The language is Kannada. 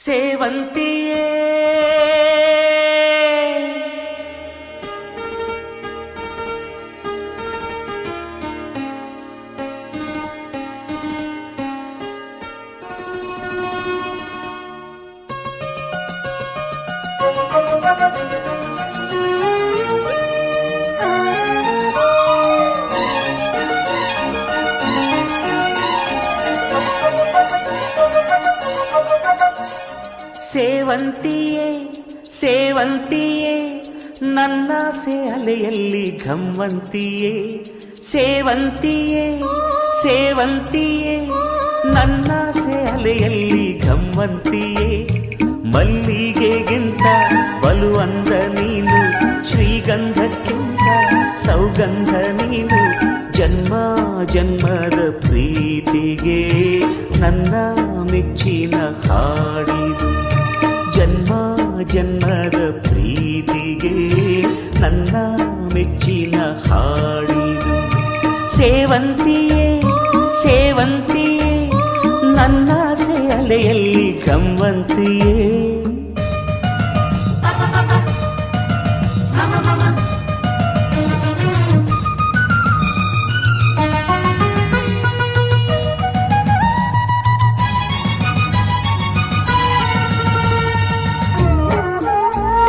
ಸೇವಂತಿಯೇ ಸೇವಂತಿಯೇ ಸೇವಂತಿಯೇ ನನ್ನಾಸೆ ಅಲೆಯಲ್ಲಿ ಘಮ್ಮಂತಿಯೇ ಸೇವಂತಿಯೇ ಸೇವಂತಿಯೇ ನನ್ನಾಸೆ ಅಲೆಯಲ್ಲಿ ಘಮ್ಮಂತಿಯೇ ಮಲ್ಲಿಗೆಗಿಂತ ಬಲು ಅಂದ ನೀನು ಶ್ರೀಗಂಧಕ್ಕಿಂತ ಸೌಗಂಧ ನೀನು ಜನ್ಮ ಜನ್ಮದ ಪ್ರೀತಿಗೆ ನನ್ನ ಮೆಚ್ಚಿನ ಹಾಡಿದು ಜನ್ಮ ಜನ್ಮದ ಪ್ರೀತಿಗೆ ನನ್ನ ಮೆಚ್ಚಿನ ಹಾಡಿದು ಸೇವಂತಿಯೇ ಸೇವಂತಿಯೇ ನನ್ನಾಸೆ ಅಲೆಯಲ್ಲಿ ಘಮ್ಮಂತಿಯೇ